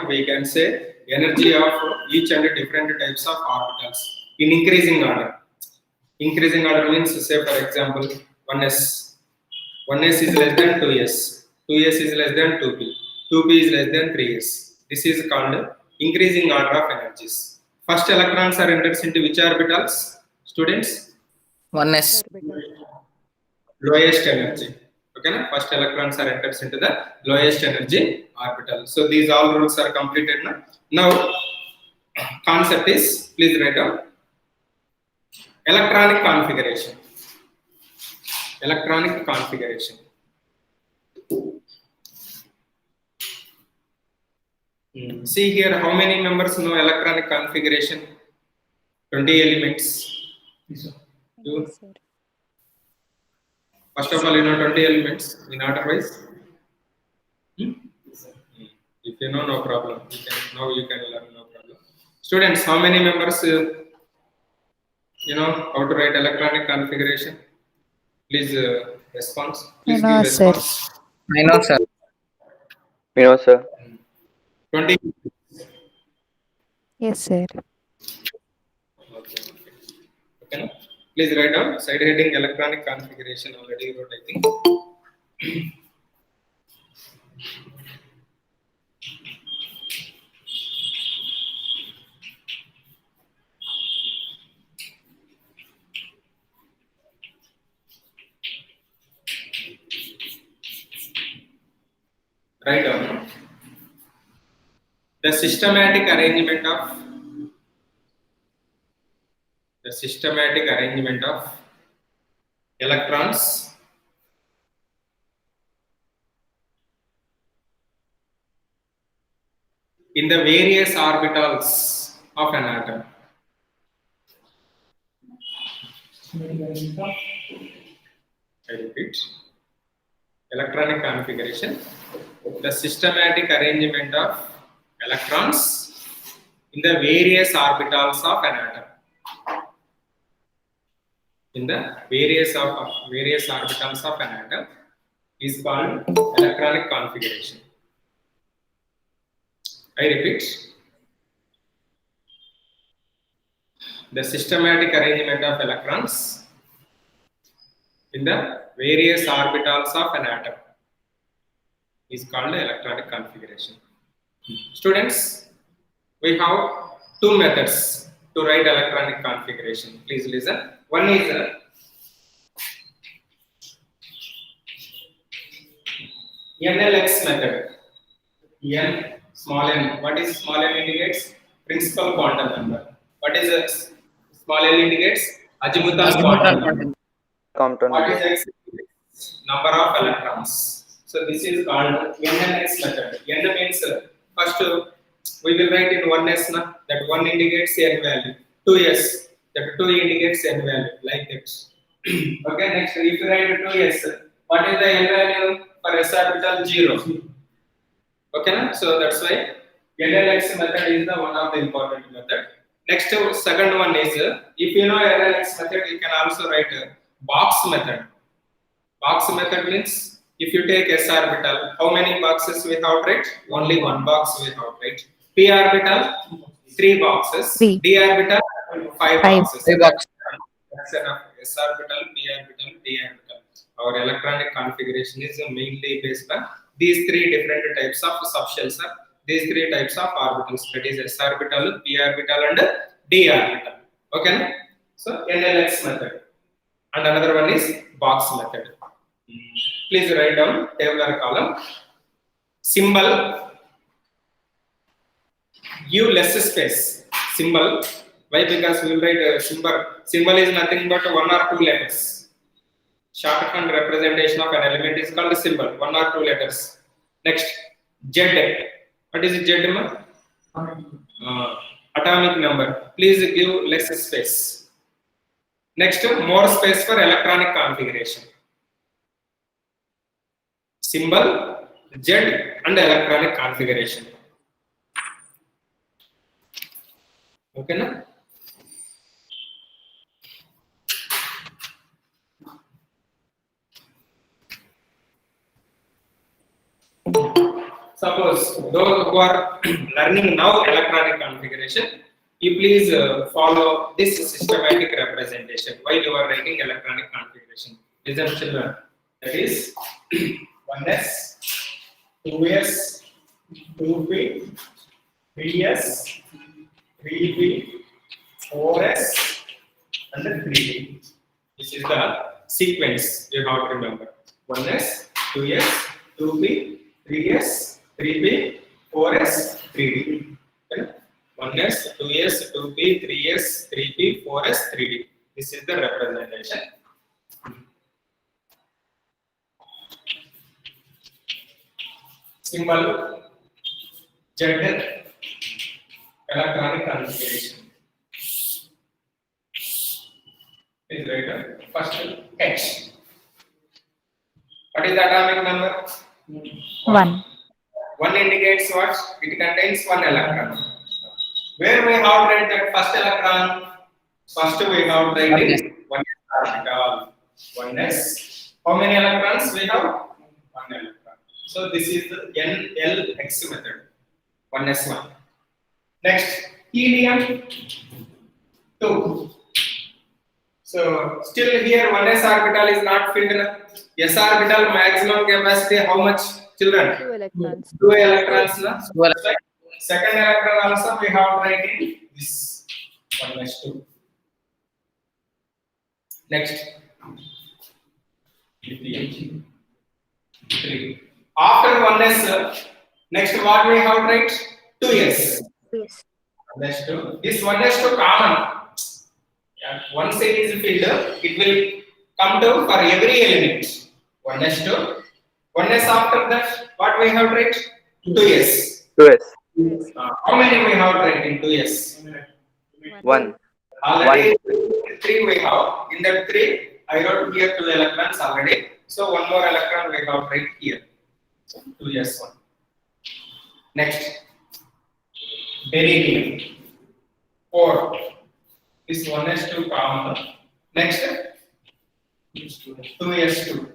we can say energy of each and different types of orbitals in increasing order. Increasing order means, say for example, 1s. 1s is less than 2s. 2s is less than 2p. 2p is less than 3s. This is called increasing order of energies. First electrons are entered into which orbitals, students? 1s. Lowest energy. Okay, na? First electrons are entered into the lowest energy orbital. So these all rules are completed now. Now concept is, please write down, electronic configuration. Electronic configuration. See here, how many members know electronic configuration? 20 elements. You? First of all, you know 20 elements in order wise. If you know, no problem. You can learn, no problem. Students, how many members you know how to write electronic configuration? Please respond. Please give response. I know, sir. We know, sir. 20. Yes, sir. Okay. Please write down side heading electronic configuration. Already wrote, I think. Write down the systematic arrangement of electrons in the various orbitals of an atom. I repeat, electronic configuration, the systematic arrangement of electrons in the various orbitals of an atom. In the various orbitals of an atom is called electronic configuration. I repeat, the systematic arrangement of electrons in the various orbitals of an atom is called electronic configuration. Students, we have two methods to write electronic configuration. Please listen. One is NLX method. N, small n. What is small n indicates? Principal quantum number. What is small n indicates? Azimuthal quantum number. What is X? Number of electrons. So this is called NLX method. N means first we will write in 1s na, that 1 indicates n value. 2s, that 2 indicates n value, like that. Okay, next if you write 2s, what is the n value for s orbital? 0. Okay, na? So that's why NLX method is the one of the important method. Next, second one is, if you know NLX method, you can also write box method. Box method means, if you take s orbital, how many boxes we have, right? Only one box we have, right? P orbital, 3 boxes. 3. D orbital, 5 boxes. 5 boxes. That's enough. S orbital, P orbital, D orbital. Our electronic configuration is mainly based on these 3 different types of subshells. These 3 types of orbitals, that is s orbital, P orbital, and D orbital. Okay. So NLX method, and another one is box method. Please write down tabular column. Symbol, give less space. Symbol, why? Because we will write symbol. Symbol is nothing but 1 or 2 letters. Shorthand representation of an element is called symbol, 1 or 2 letters. Next, Z. What is Z? Atomic number. Please give less space. Next, more space for electronic configuration. Symbol, Z, and electronic configuration. Okay, na? suppose those who are learning now electronic configuration, you please follow this systematic representation while you are writing electronic configuration. Listen, children. That is 1s, 2s, 2p, 3s, 3p, 4s, and then 3p. This is the sequence you have to remember. 1s, 2s, 2p, 3s, 3p, 4s, 3d. Okay? 1s, 2s, 2p, 3s, 3p, 4s, 3d. This is the representation. Symbol Z, electronic configuration. Is right. First H. What is the atomic number? 1. 1 indicates what? It contains 1 electron. Where we have write that first electron? First we have written 1s orbital. 1s. How many electrons we have? 1 electron. So this is the NLX method. 1s1. Next, helium 2. So still here 1s orbital is not filled. S orbital maximum capacity how much, children? 2 electrons. 2 electrons. Na? Well, Right? Second electron also we have writing this 1s2. Next, lithium 3. After 1s, next what we have write? 2s. Yes. 1s2. This 1s2 common. Yeah, once it is filled, it will come to for every element. 1s2. 1s after that, what we have write? 2s. 2s. Yes. How many we have write in 2s? 1. Already 3 we have. In that 3, I wrote here 2 electrons already. So one more electron we have right here. So 2s1. Next, beryllium 4. This 1s2 common. Next, 2s2.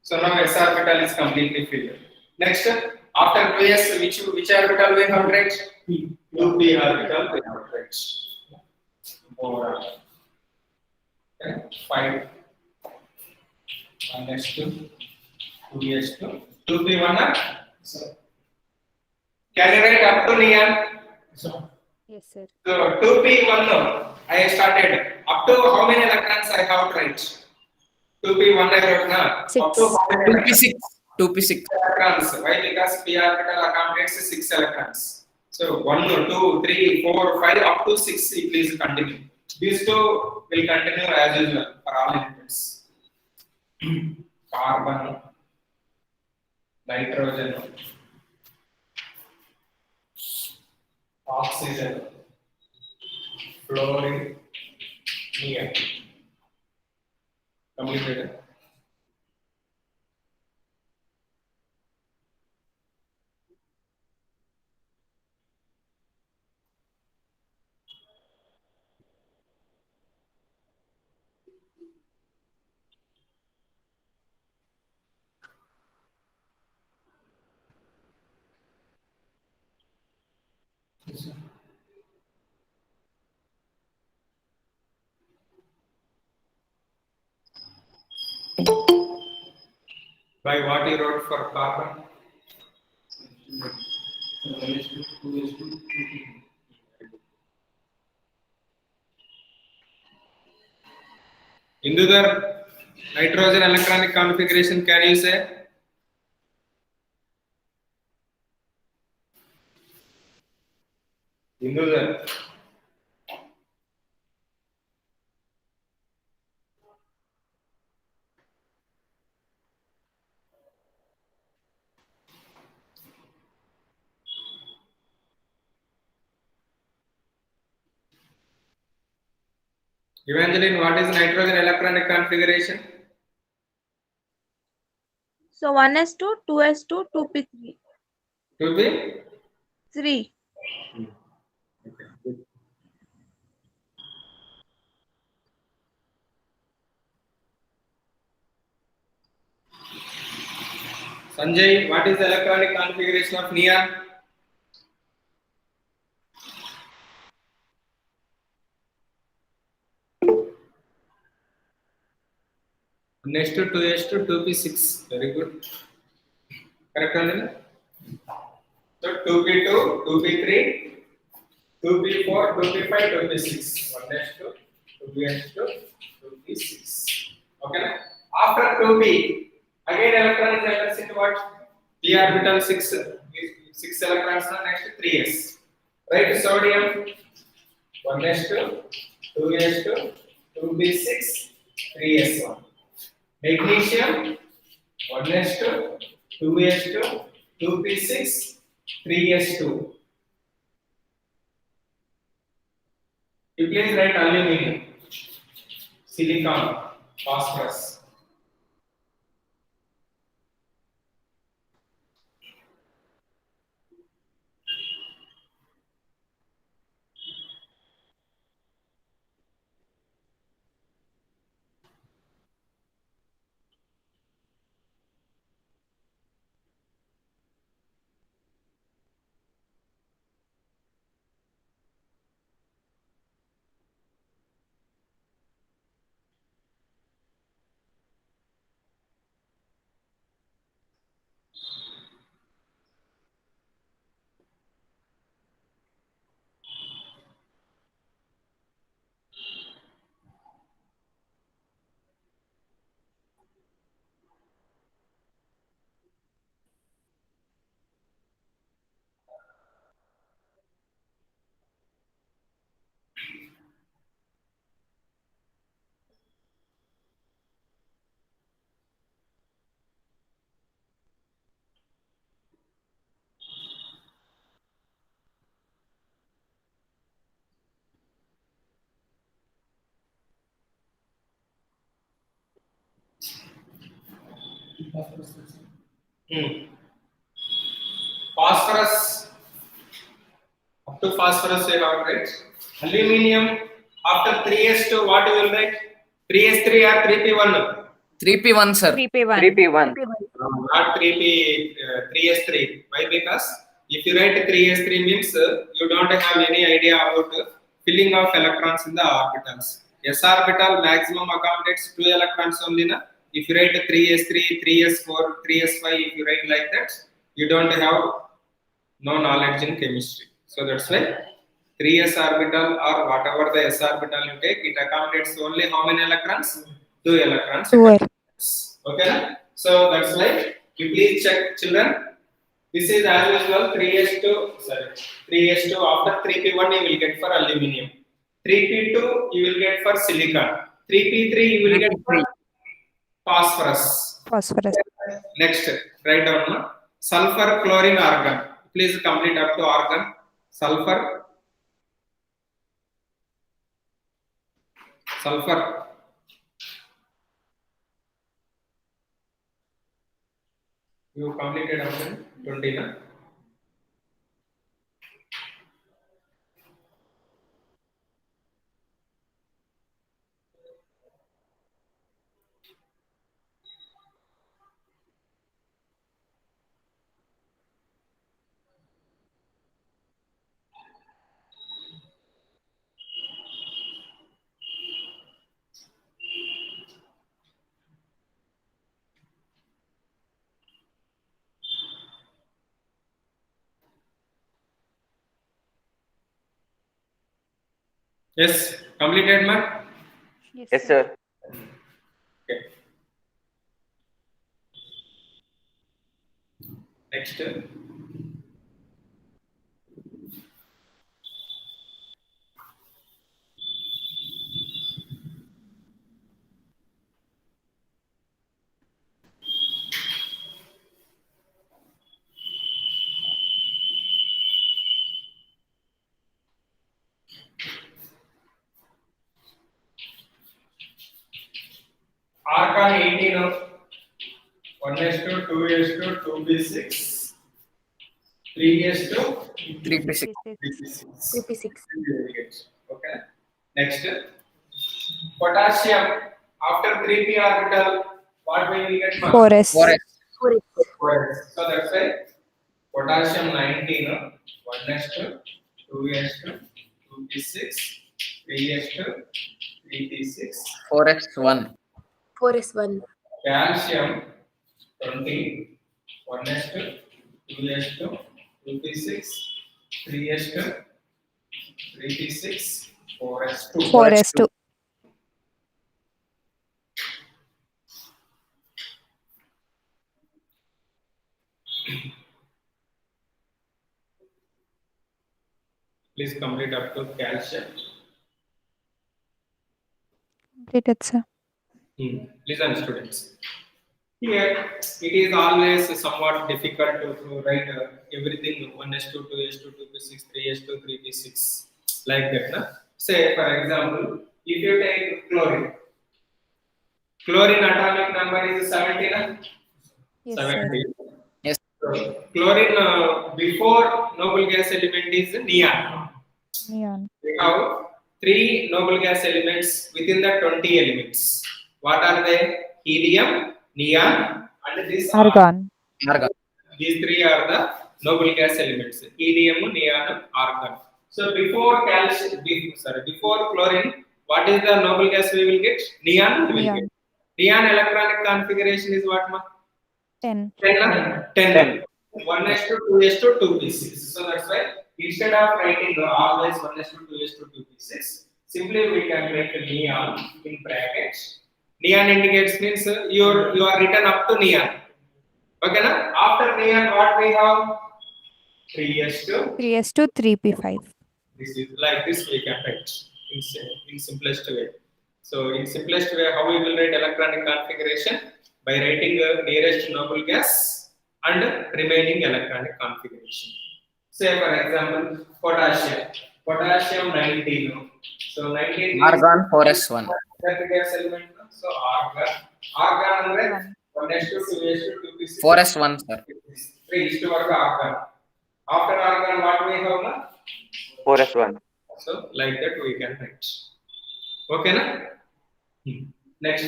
So now s orbital is completely filled. Next, after 2s, which orbital we have right? 2p orbital we have right. 4. Okay, 5. 1s2, 2s2, 2p1. Can you write up to neon? Yes, sir. So 2p1 I started. Up to how many electrons I have to write? 2p1 I wrote na. Six. Up to how many 2p6. 2p6. electrons? Why? Because p orbital accommodates 6 electrons. So 1, 2, 3, 4, 5 up to 6. Please continue. These two will continue as usual for all elements. Carbon, nitrogen, oxygen, fluorine, neon. Completed. By what you wrote for carbon? Indudar, nitrogen electronic configuration, can you say? Indudar. Evangeline, what is nitrogen electronic configuration? So 1s2, 2s2, 2p3. To be 3. Sanjay, what is the electronic configuration of neon? Next to 2s to 2p6. Very good. Correct, Anil? So 2p2, 2p3, 2p4, 2p5, 2p6. 1s2, 2s2, 2p6. Okay. After 2p, again electron enters into what? P orbital 6 electrons are next to 3s. Right? Sodium 1s2, 2s2, 2p6, 3s1. Magnesium 1s2, 2s2, 2p6, 3s2. You please write aluminum, silicon, phosphorus. Phosphorus, up to phosphorus we have right. Aluminium, after 3s2, what you will write? 3s3 or 3p1? 3p1, sir. 3p1. 3p1. Not 3s3. Why? Because if you write 3s3 means you don't have any idea about filling of electrons in the orbitals. S orbital maximum accommodates 2 electrons only. Na? If you write 3s3, 3s4, 3s5, if you write like that, you don't have no knowledge in chemistry. So that's why 3s orbital or whatever the s orbital you take, it accommodates only how many electrons? 2 electrons. 2. Okay. So that's why you please check, children. This is as usual 3s2. After 3p1 you will get for aluminium. 3p2 you will get for silicon. 3p3 you will get for phosphorus. Phosphorus. Next, write down no? Sulfur, chlorine, argon. Please complete up to argon. Sulfur. You completed option 20 na? Yes, completed ma? Yes, sir. Okay. Next. Argon 18 of 1s2, 2s2, 2p6, 3s2, 3p6. 3p6. Okay. Next. Potassium, after 3p orbital, what will we get? 4s. 4s. 4s. So that's why potassium 19, 1s2, 2s2, 2p6, 3s2, 3p6. 4x1. 4s1. Calcium 20, 1s2, 2s2, 2p6, 3s2, 3p6, 4s2. 4s2. Please complete up to calcium. Completed, sir. Listen, students. Here, it is always somewhat difficult to write everything 1s2, 2s2, 2p6, 3s2, 3p6 like that. Na? Say, for example, if you take chlorine, chlorine atomic number is 70. Na? Yes, 70. Yes. So, chlorine before noble gas element is neon. Neon. We have three noble gas elements within the 20 elements. What are they? Helium, neon, and this Argon. Argon. These three are the noble gas elements: helium, neon, argon. So before before chlorine, what is the noble gas we will get? Neon we will Neon. get. Neon electronic configuration is what, ma? 10. 10. 1s2, 2s2, 2p6. So that's why instead of writing always 1s2, 2s2, 2p6, simply we can write neon in brackets. Neon indicates means you are written up to neon. Okay, na? After neon, what we have? 3s2. 3s2, 3p5. This is like this we can write in simplest way. So in simplest way, how we will write electronic configuration? By writing nearest noble gas and remaining electronic configuration. Say for example, potassium. Potassium 19. So 19 Argon 4s1. is gas element. So argon. Argon ಅಂದ್ರೆ 1s2, 2s2, 2p6. 4s1, sir. 3 is to argon. After argon, what we have? Na? 4s1. So like that we can write. Okay, na? Next,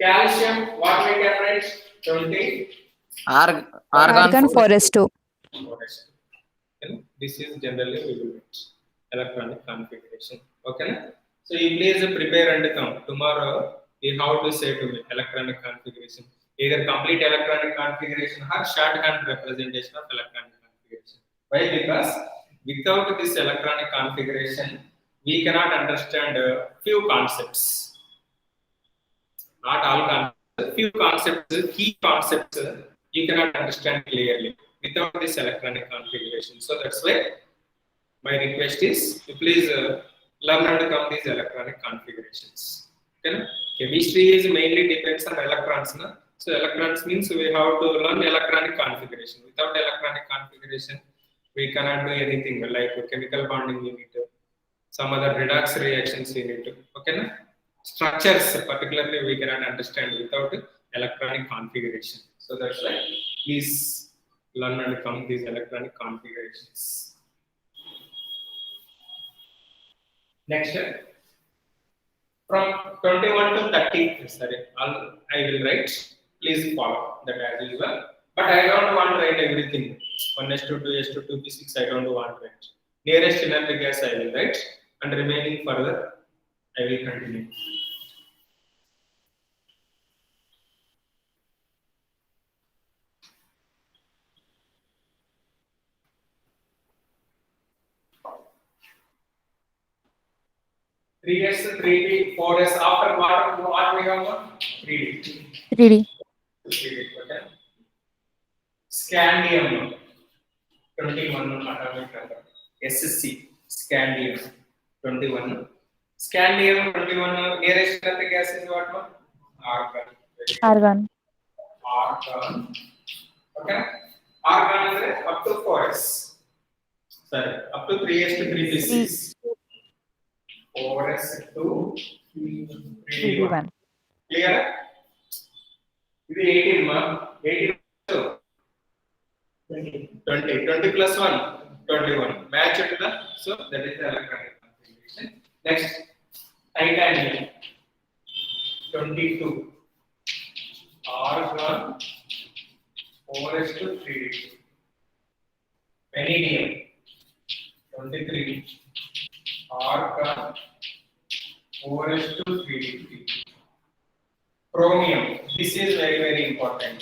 calcium. What we can write? 20. Argon 4s2. This is generally we will write electronic configuration. Okay, na? So you please prepare and come tomorrow. You have to say to me electronic configuration. Either complete electronic configuration or shorthand representation of electronic configuration. Why? Because without this electronic configuration, we cannot understand few concepts. Not all concepts, few concepts, key concepts, you cannot understand clearly without this electronic configuration. So that's why my request is to please learn and come these electronic configurations. Okay? Chemistry is mainly depends on electrons. Na? So electrons means we have to learn electronic configuration. Without electronic configuration, we cannot do anything like chemical bonding unit, some other redox reactions unit. Okay, na? Structures particularly we cannot understand without electronic configuration. So that's why please learn and come these electronic configurations. Next, from 21 to 30, sorry, I will write. Please follow that as usual. But I don't want to write everything. 1s2, 2s2, 2p6, I don't want to write. Nearest inert gas I will write, and remaining further I will continue. Three S, 3D, 4S. After what we have? 3D. 3D. 3D. Okay. Scandium 21 atomic number. SC. Scandium 21. Scandium 21 nearest earth gas is what? Argon. Argon. Argon. Okay. Argon is up to 4S. Sorry, up to 3S to 3p6. 4S to 3d1. Clear? This is 18, ma. 18 20 plus 1, 21. Match it to the, so that is the electronic configuration. Next, titanium 22. Argon 4:3. Vanadium 23. Argon 4:3. Chromium. This is very important.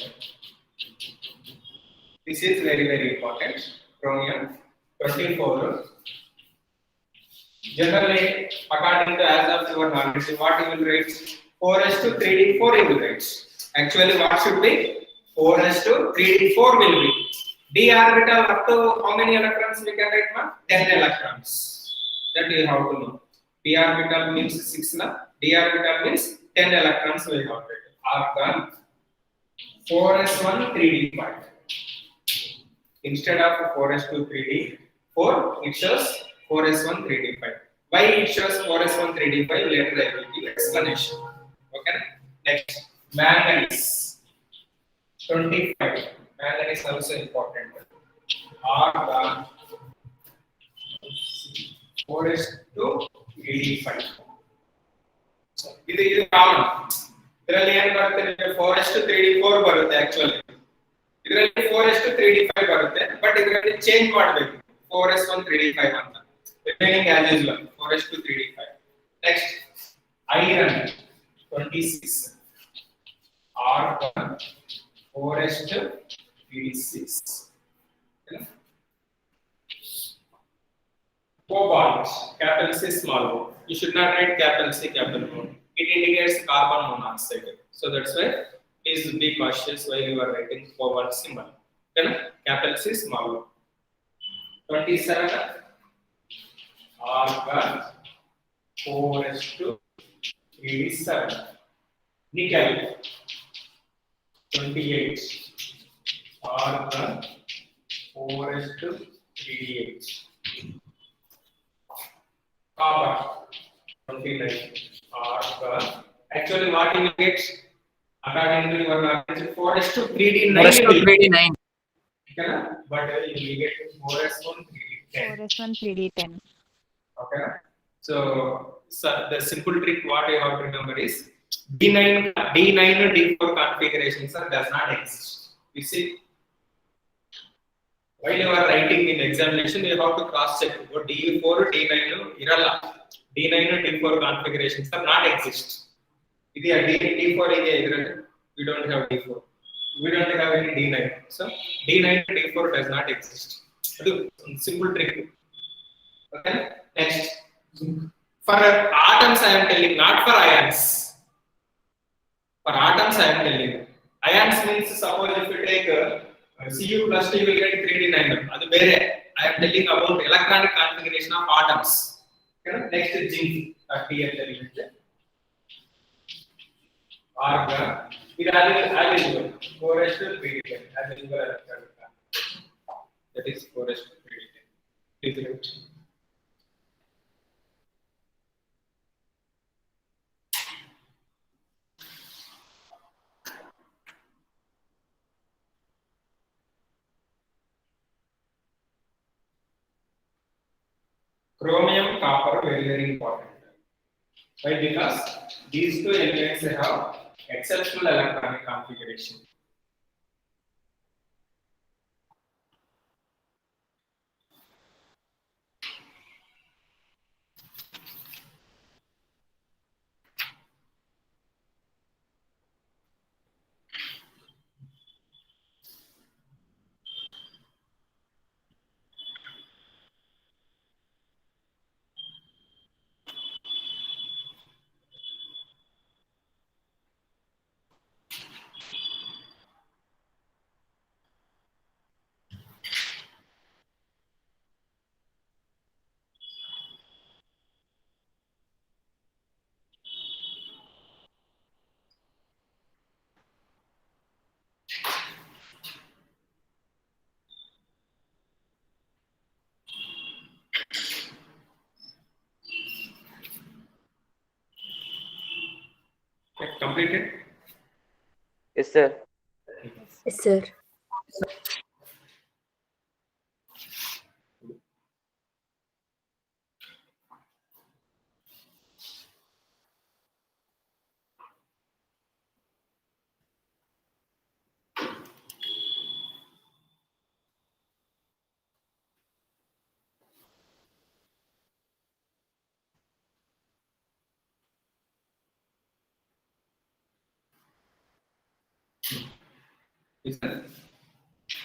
This is very important. Chromium 24. Generally, according to as of your knowledge, what you will write? 4:3D4 you will write. Actually, what should be? 4:3D4 will be. D orbital up to how many electrons we can write? 10 electrons. That you have to know. P orbital means 6 na. D orbital means 10 electrons we have to write. Argon 4s1 3d5. Instead of 4:3d4, it shows 4s1 3d5. Why it shows 4s1 3d5? Later I will give explanation. Okay. Next, manganese 25. Manganese also important. Argon 4:3d5. ಇದು common. ಇದರಲ್ಲಿ ಏನು ಬರುತ್ತೆ? 4:3d4 ಬರುತ್ತೆ actually. ಇದರಲ್ಲಿ 4:3d5 ಬರುತ್ತೆ, but ಇದರಲ್ಲಿ change ಮಾಡಬೇಕು 4s1 3d5 ಅಂತ. Remaining as usual 4:3d5. Next, iron 26. argon 4:3d6. Cobalt, capital C, small o. You should not write capital C, capital O. It indicates carbon monoxide. So that's why please be cautious while you are writing cobalt symbol. Okay, capital C, small o. 27. Argon 4:3d7. Nickel 28. Argon 4:3d8. Copper 29. Argon. Actually, what you get according to your knowledge 4:3d9. 4:3d9. Okay, but you will get 4s1 3d10. 4s1 3d10. Okay, so the simple trick what you have to remember is D9 D4 configurations does not exist. You see, while you are writing in examination, you have to cross check. What D4 D9 iralla. D9 D4 configurations are not exist. Idea D4 idea idralli we don't have D4. We don't have any D9. So D9 D4 does not exist. Adu simple trick. Okay. Next, for atoms I am telling, not for ions. For atoms I am telling. Ions means suppose if you take Cu plus you will get 3d9. Adu bere. I am telling about electronic configuration of atoms. Okay. Next is zinc, 30th element. Argon. It is 4:3d10. That is 4:3d10. Please write. Chromium, copper, very important. Why? Because these two elements have exceptional electronic configuration. Okay, completed? Yes, sir. Yes, sir. Listen.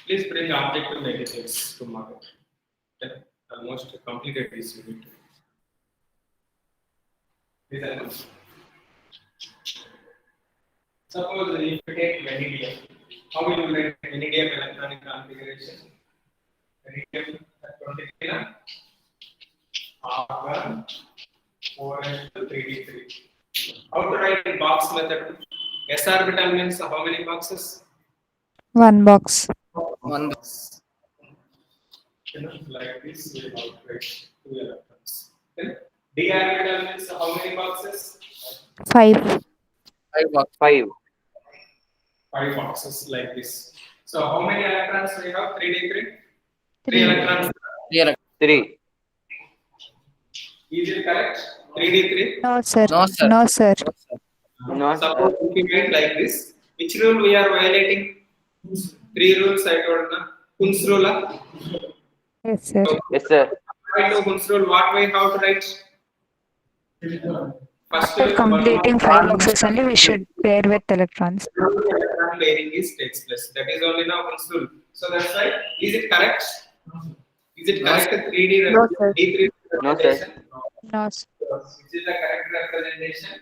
Please bring objective negatives tomorrow. Okay. Almost completed this unit. Listen. Suppose if you take vanadium, how will you write vanadium electronic configuration? Vanadium at 23 R1 4s3d3. How to write in box method? S orbital means how many boxes? 1 box. One. Box. Like this, we have to write 2 electrons. Then d orbital means how many boxes? 5. 5 box. 5. 5 boxes like this. So how many electrons we have? 3d3. 3 3. electrons. 3. Is it correct? 3d3. No, sir. No, sir. No, sir. No, sir. Suppose if we write like this, which rule we are violating? 3 rules I told na. Kunz rule. Yes, sir. So, Yes, sir. write to Kunz rule. What way? How to write? First, After completing 5 boxes only, we should pair with electrons. electron pairing is takes place. That is only now Kunz rule. So that's why. Is it correct? Is it correct? 3D No, sir. D3 No, sir. representation? No, sir. Which is the correct representation?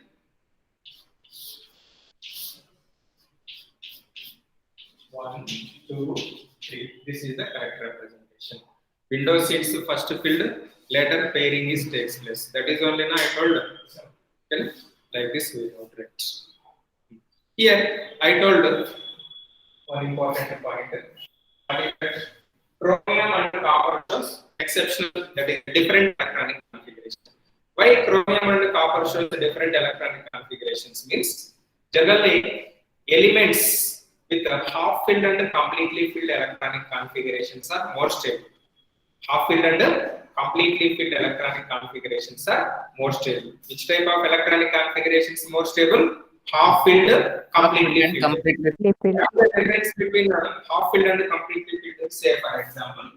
One, two, three. This is the correct representation. Window seats first filled, later pairing is takes place. That is only now I told. Okay? Like this we have written. Here I told one important point. What is that? Chromium and copper shows exceptional, that is different electronic configuration. Why chromium and copper shows different electronic configurations means generally elements with a half filled and completely filled electronic configurations are more stable. Half filled and completely filled electronic configurations are more stable. Which type of electronic configuration is more stable? Half filled, completely And filled. completely. Lipid. The difference between half filled and completely filled, say for example,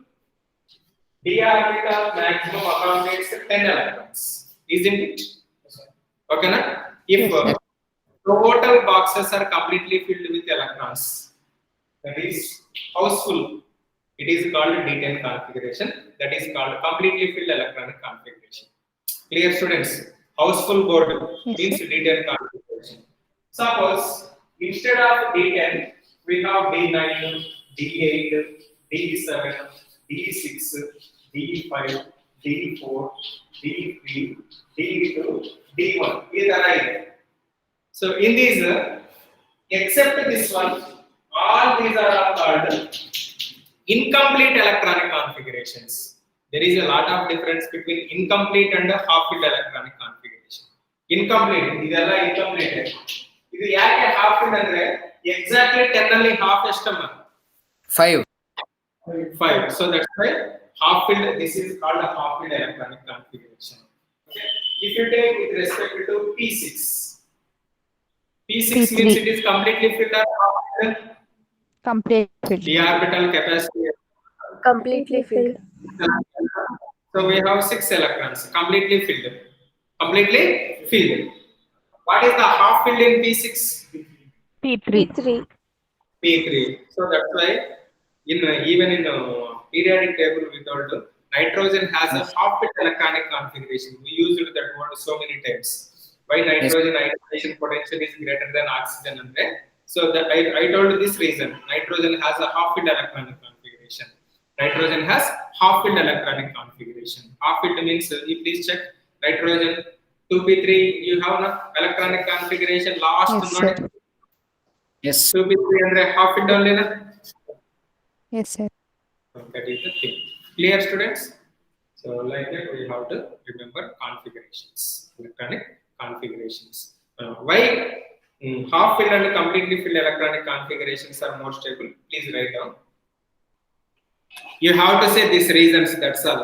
d orbital maximum accommodates 10 electrons, isn't it? Okay, na? If total boxes are completely filled with electrons, that is houseful, it is called D10 configuration. That is called completely filled electronic configuration. Clear, students? Houseful board Yes, means D10 configuration. Suppose instead of D10, we have D9, D8, D7, D6, D5, D4, D3, D2, D1. These are right. So in these, except this one, all these are all called incomplete electronic configurations. There is a lot of difference between incomplete and half-filled electronic configuration. Incomplete, ಇದೆಲ್ಲ incomplete. ಇದು ಯಾಕೆ half filled ಅಂದ್ರೆ exactly 10 ಅಲ್ಲಿ half ಎಷ್ಟಮ್ಮ? 5. 5. So that's why half filled. This is called a half filled electronic configuration. Okay. If you take with respect to P6, P6 P3. means it is completely filled or half filled. Complete filled. The orbital capacity. Completely filled. So we have 6 electrons completely filled. Completely filled. What is the half filled in P6? P3. P3. P3. So that's why in even in periodic table we told nitrogen has a half filled electronic configuration. We used that word so many times. Why nitrogen ionization potential is greater than oxygen and that. So that I told this reason. Nitrogen has a half filled electronic configuration. Nitrogen has half filled electronic configuration. Half filled means you please check nitrogen 2p3 you have no electronic configuration last Yes, not sir. Yes. 2p3 andre half filled only na. Yes, sir. That is the thing. Clear, students? So like that we have to remember configurations, electronic configurations. Why half filled and completely filled electronic configurations are more stable? Please write down. You have to say these reasons, that's all.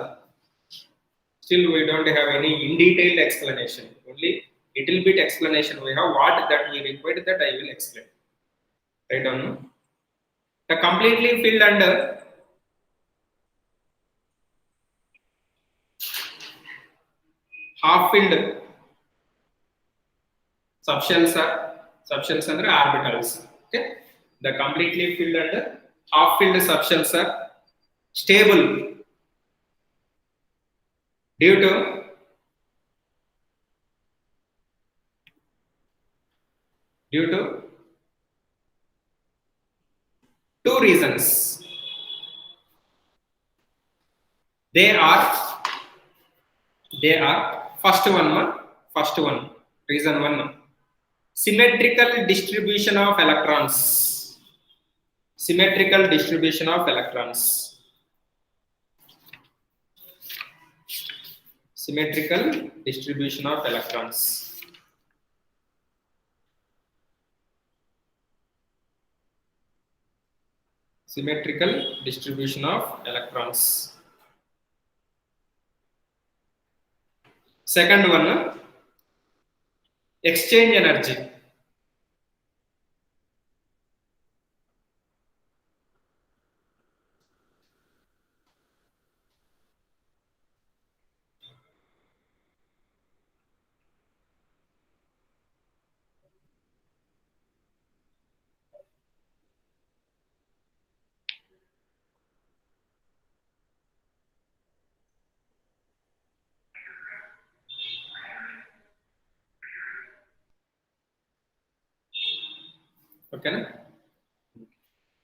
Still we don't have any in detailed explanation. Only little bit explanation we have. What that we required, that I will explain. Write down. The completely filled and half filled subshells are subshells and orbitals. Okay. The completely filled and half filled substances are stable due to two reasons. They are first one reason one, symmetrical distribution of electrons. Symmetrical distribution of electrons. Symmetrical distribution of electrons. Symmetrical distribution of electrons. Second one, exchange energy. Okay, na?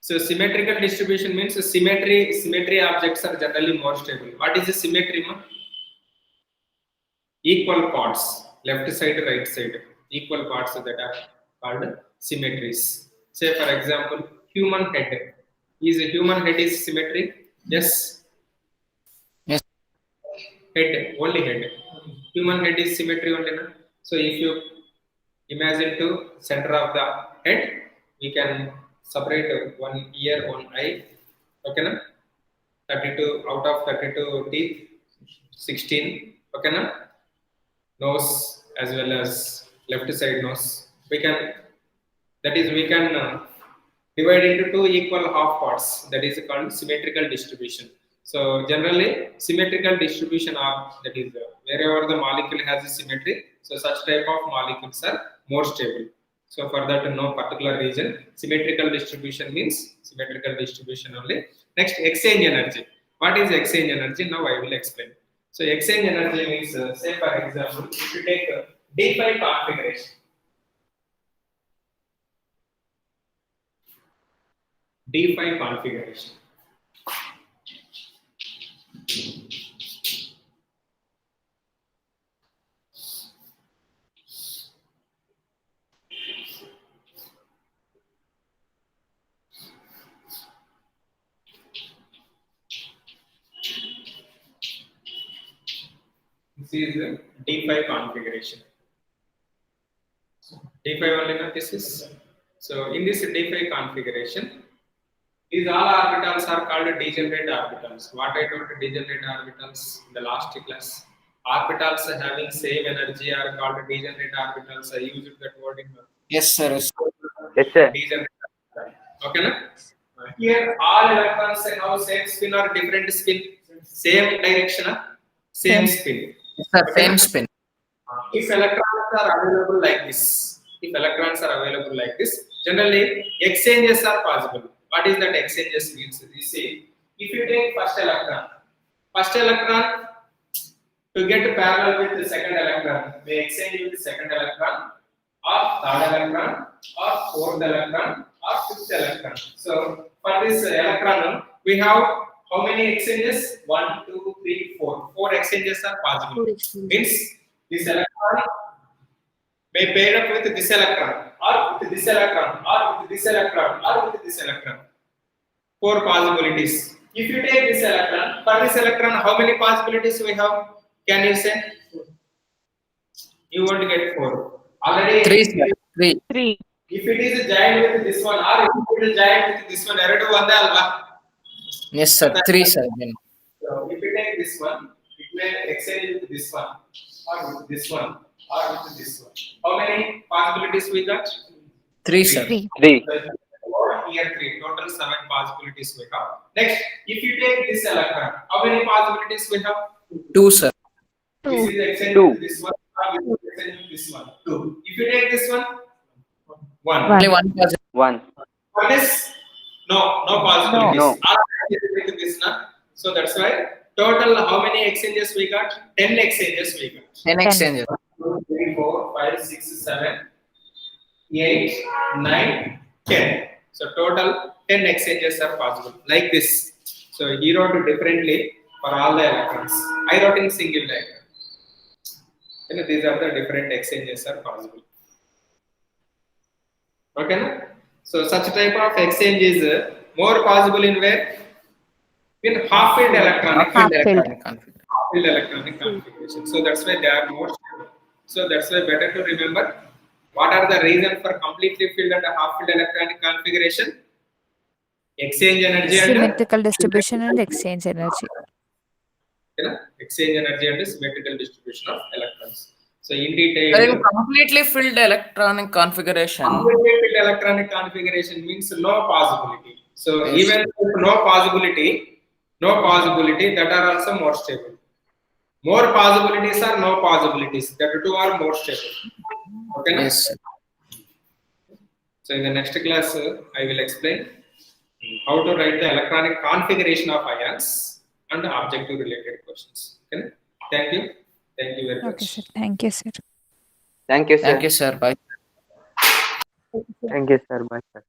So symmetrical distribution means symmetry objects are generally more stable. What is the symmetry, ma? Equal parts, left side, right side, equal parts that are called symmetries. Say for example, human head. Is a human head is symmetry? Yes. Yes. Head, only head. Human head is symmetry only, na? So if you imagine to center of the head, we can separate one ear, one eye. Okay, na? 32 out of 32 teeth, 16. Okay, na? Nose as well as left side nose. We can divide into two equal half parts. That is called symmetrical distribution. So generally, symmetrical distribution of that is wherever the molecule has a symmetry. So such type of molecules are more stable. So for that, no particular reason. Symmetrical distribution means symmetrical distribution only. Next, exchange energy. What is exchange energy? Now I will explain. So exchange energy means, say for example, if you take D5 configuration. D5 configuration. This is the D5 configuration. D5 only, not this is. So in this D5 configuration, these all orbitals are called degenerate orbitals. What I told degenerate orbitals in the last class. Orbitals having same energy are called degenerate orbitals. I used that word in Yes, sir. Yes. Yes, sir. degenerate orbital. Okay, na? Here all electrons have same spin or different spin, same direction, same spin. Yes, sir. Same spin. If electrons are available like this, generally exchanges are possible. What is that exchanges means? You see, if you take first electron to get parallel with the second electron, they exchange with the second electron, or third electron, or fourth electron, or fifth electron. So for this electron, we have how many exchanges? 1, 2, 3, 4. 4 exchanges are possible. Means this electron may pair up with this electron, or with this electron, or with this electron, or with this electron. 4 possibilities. If you take this electron, for this electron, how many possibilities we have? Can you say? You won't get 4. Already 3, sir. 3. if it is joined with this one, or if it is joined with this one, eradu vande alva. Yes, sir. 3, sir. Then. So if you take this one, it may exchange with this one, or with this one, or with this one. How many possibilities we got? 3, sir. 3. Here 3. Total 7 possibilities we have. Next, if you take this electron, how many possibilities we have? 2, sir. This is exchange 2. with this one, or this is exchange with this one. 2. If you take this one, 1. Only one positive. 1. One is no possibilities. No. All with this na. So that's why total how many exchanges we got? 10 exchanges we got. 10 exchanges. 1, 2, 3, 4, 5, 6, 7, 8, 9, 10. So total 10 exchanges are possible like this. So he wrote it differently for all the electrons. I wrote in single diagram. You know, these are the different exchanges are possible. Okay, na? So such type of exchange is more possible in where? In half-filled electronic Half-filled. half-filled electronic configuration. So that's why they are more stable. So that's why better to remember what are the reason for completely filled and half-filled electronic configuration? Exchange energy and Symmetrical distribution and exchange energy. you know, exchange energy and symmetrical distribution of electrons. So in Sir, detail, in completely filled electronic configuration, completely filled electronic configuration means no possibility. So Yes. even if no possibility, that are also more stable. More possibilities are no possibilities. That two are more stable. Okay. na? yes, sir. So in the next class, I will explain how to write the electronic configuration of ions and objective related questions. Okay. Thank you. Thank you very much. Okay, sir. Thank you, sir. Thank you, sir. Thank you, sir. Bye. Thank you, sir. Bye, sir.